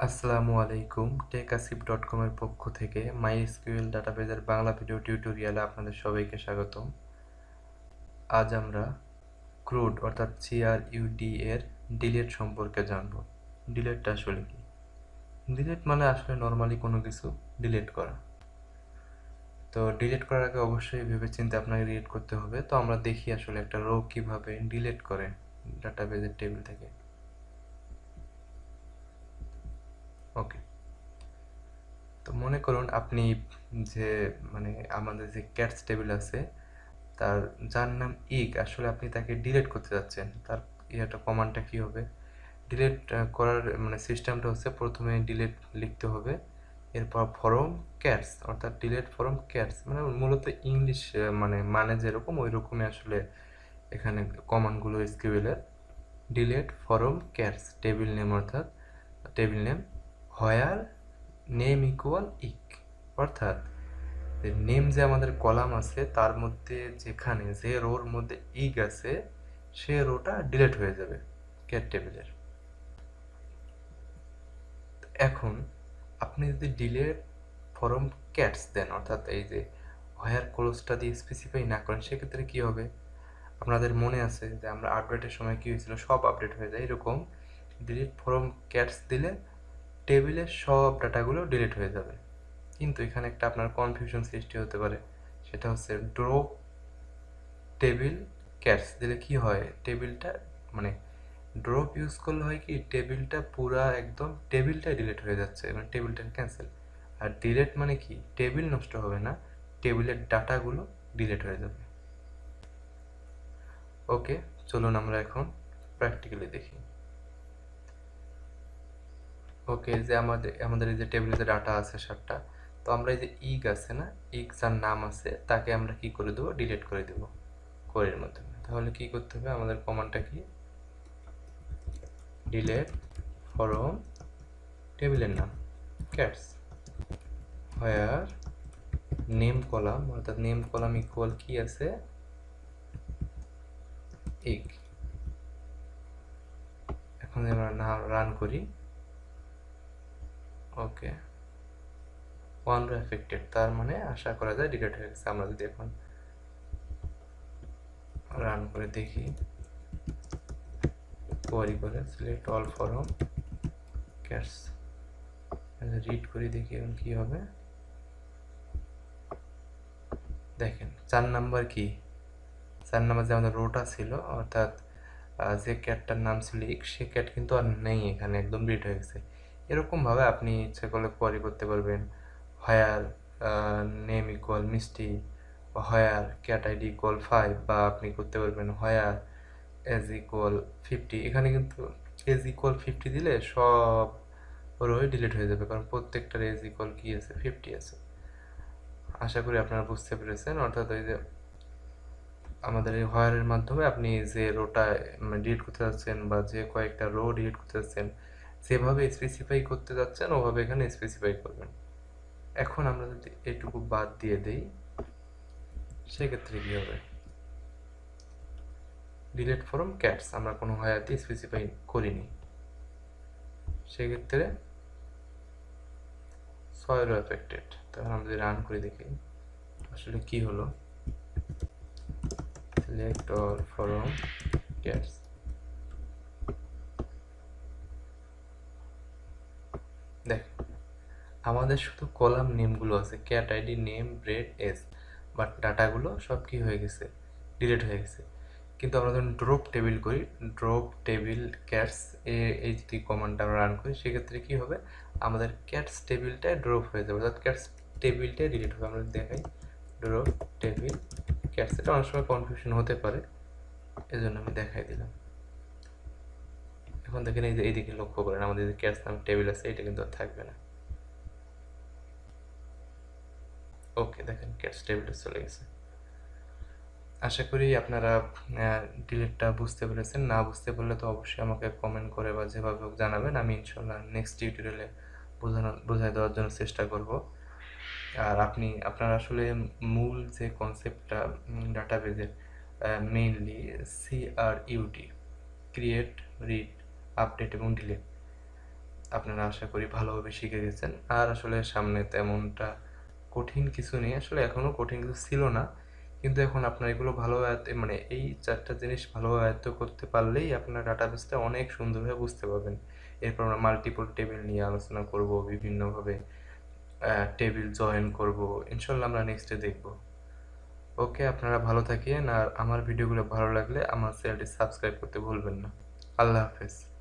আসসালামু আলাইকুম, টেকআসিফ.com এর পক্ষ থেকে mysql ডাটাবেজের বাংলা ভিডিও টিউটোরিয়ালে আপনাদের সবাইকে স্বাগতম। আজ আমরা ক্রুড অর্থাৎ CRUD এর ডিলিট সম্পর্কে জানব। ডিলিটটা আসলে কি? ডিলিট মানে আসলে নর্মালি কোনো কিছু ডিলিট করা। তো ডিলিট করার আগে অবশ্যই ভেবেচিন্তে আপনাকে ডিলিট করতে হবে। তো আমরা দেখি আসলে একটা রো কিভাবে ডিলিট করে ডাটাবেজের টেবিল থেকে। ওকে, তো মনে করুন আপনি যে আমাদের যে ক্যাটস টেবিল আছে তার যার নাম ইক, আসলে আপনি তাকে ডিলিট করতে যাচ্ছেন। তার একটা কমান্ডটা কি হবে? ডিলিট করার সিস্টেমটা হচ্ছে প্রথমে ডিলিট লিখতে হবে, এরপর ফরম ক্যাটস অর্থাৎ ডিলিট ফরম ক্যাটস, মূলত ইংলিশ মানে যেরকম ওই রকমই আসলে এখানে কমান্ডগুলো এসকিউএলের। Delete from cats table name অর্থাৎ table name where name equal ইক, অর্থাৎ নেম যে আমাদের কলাম আছে তার মধ্যে যেখানে যে রোর মধ্যে ইগ আছে সে রোটা ডিলিট হয়ে যাবে ক্যাট টেবিলের। এখন আপনি যদি ডিলিট ফরম ক্যাটস দেন অর্থাৎ এই যে হোয়ার ক্লোজটা দিয়ে স্পেসিফাই না করেন, সেক্ষেত্রে কি হবে? আপনাদের মনে আছে যে আমরা আপডেটের সময় কি হয়েছিল, সব আপডেট হয়ে যায়। এরকম ডিলিট ফরম ক্যাটস দিলে টেবিলের সব ডাটাগুলো ডিলিট হয়ে যাবে। কিন্তু এখানে একটা আপনার কনফিউশন সৃষ্টি হতে পারে, সেটা হচ্ছে ড্রপ টেবিল ক্যাটস দিলে কি হয়, টেবিলটা মানে ড্রপ ইউজ করলে হয় কি টেবিলটা পুরা একদম টেবিলটাই ডিলিট হয়ে যাচ্ছে, মানে টেবিলটা ক্যান্সেল। আর ডিলিট মানে কি টেবিল নষ্ট হবে না, টেবিলের ডাটাগুলো ডিলিট হয়ে যাবে। ওকে, চলুন আমরা এখন প্র্যাকটিক্যালি দেখি। ওকে, যে আমাদের এই যে টেবিলে যে ডাটা আছে 7টা, তো আমরা এই যে ইগ আছে না, ইগ যার নাম আছে তাকে আমরা কি করে দেবো, ডিলিট করে দেবো কোয়েরির মাধ্যমে। তাহলে কি করতে হবে, আমাদের কমান্ডটা কি, ডিলিট ফরম টেবিলের নাম ক্যাটস হোয়ার নেম কলাম অর্থাৎ নেম কলাম ইকুয়াল কি আছে, ইগ। এখন আমরা রান করি। ওকে, ওয়ান রো এফেক্টেড, তার মানে আশা করা যায় ডিলিট হয়ে গেছে। আমরা যদি এখন রান করে দেখি, কোয়ারি করে select all from cats, read করি দেখি এখন কি হবে। দেখেন 4 নাম্বার কি, 4 নাম্বার যে আমাদের রোটা ছিল অর্থাৎ যে ক্যাটটার নাম ছিল ইক, সে ক্যাট কিন্তু আর নেই এখানে, একদম ডিলিট হয়ে গেছে। এরকমভাবে আপনি ইচ্ছে করলে কোয়ারি করতে পারবেন, হোয়ার নেম ইকুয়াল মিষ্টি, হোয়ার ক্যাট আইডি ইকুয়াল 5, বা আপনি করতে পারবেন হোয়ার এজ ইকুয়াল 50। এখানে কিন্তু এজ ইকুয়াল 50 দিলে সব রোই ডিলিট হয়ে যাবে, কারণ প্রত্যেকটার এজ ইকুয়াল কি আছে, 50 আছে। আশা করি আপনারা বুঝতে পেরেছেন। অর্থাৎ ওই যে আমাদের এই হোয়ারের মাধ্যমে আপনি যে রোটা ডিলিট করতে যাচ্ছেন বা যে কয়েকটা রো ডিলিট করতে যাচ্ছেন, যেভাবে স্পেসিফাই করতে যাচ্ছেন ওভাবে এখানে স্পেসিফাই করবেন। এখন আমরা যদি এইটুকু বাদ দিয়ে দেই, সেক্ষেত্রে কি হবে, ডিলিট ফরম ক্যাটস আমরা কোনো হোয়ার দিয়ে স্পেসিফাই করিনি, সেক্ষেত্রে 6 রো এফেক্টেড। তখন আমরা যদি রান করে দেখি আসলে কি হলো, সিলেক্ট অল ফরম ক্যাটস। দেখ, আমাদের শুধু কলাম নেমগুলো আছে, cat ID name bread S, but ডাটাগুলো সব কি হয়ে গেছে, ডিলিট হয়ে গেছে। কিন্তু আমরা যখন ড্রপ টেবিল করি, ড্রপ টেবিল ক্যাটস এই যদি কমান্ডটা আমরা রান করি, সেক্ষেত্রে কি হবে, আমাদের ক্যাটস টেবিলটাই ড্রপ হয়ে যাবে, অর্থাৎ ক্যাটস টেবিলটাই ডিলিট হবে। আমরা দেখাই ড্রপ টেবিল ক্যাটস, এটা অনেক সময় কনফিউশন হতে পারে, এজন্য আমি দেখাই দিলাম। এখন দেখেন এই যে এইদিকে লক্ষ্য করেন, আমাদের যে ক্যাটস নাম টেবিল আছে এটা কিন্তু আর থাকবে না। ওকে, দেখেন ক্যাটস টেবিলটা চলে গেছে। আশা করি আপনারা ডিলেটটা বুঝতে পেরেছেন। না বুঝতে পারলে তো অবশ্যই আমাকে কমেন্ট করে বা যেভাবে হোক জানাবেন, আমি ইনশাল্লাহ নেক্সট টিউটোরিয়ালে বোঝাই দেওয়ার জন্য চেষ্টা করব। আর আপনারা আসলে মূল যে কনসেপ্টটা ডাটাবেজের, mainly CRUD, create, read, update এবং ডিলিট, আপনারা আশা করি ভালোভাবে শিখে গেছেন। আর আসলে সামনে তেমনটা কঠিন কিছু নেই। আসলে এখনো কঠিন কিছু ছিল না। কিন্তু এখন আপনার এগুলো ভালোভাবে মানে এই ৪ টা জিনিস ভালোভাবে আয়ত্ত করতে পারলেই আপনার ডাটাবেসটা অনেক সুন্দরভাবে বুঝতে পারবেন। এরপর আমরা মাল্টিপল টেবিল নিয়ে আলোচনা করব, বিভিন্নভাবে টেবিল জয়েন করব। ইনশাআল্লাহ আমরা নেক্সটে দেখব। ওকে, আপনারা ভালো থাকেন আর আমার ভিডিওগুলো ভালো লাগলে আমার চ্যানেলটি সাবস্ক্রাইব করতে ভুলবেন না। আল্লাহ হাফেজ।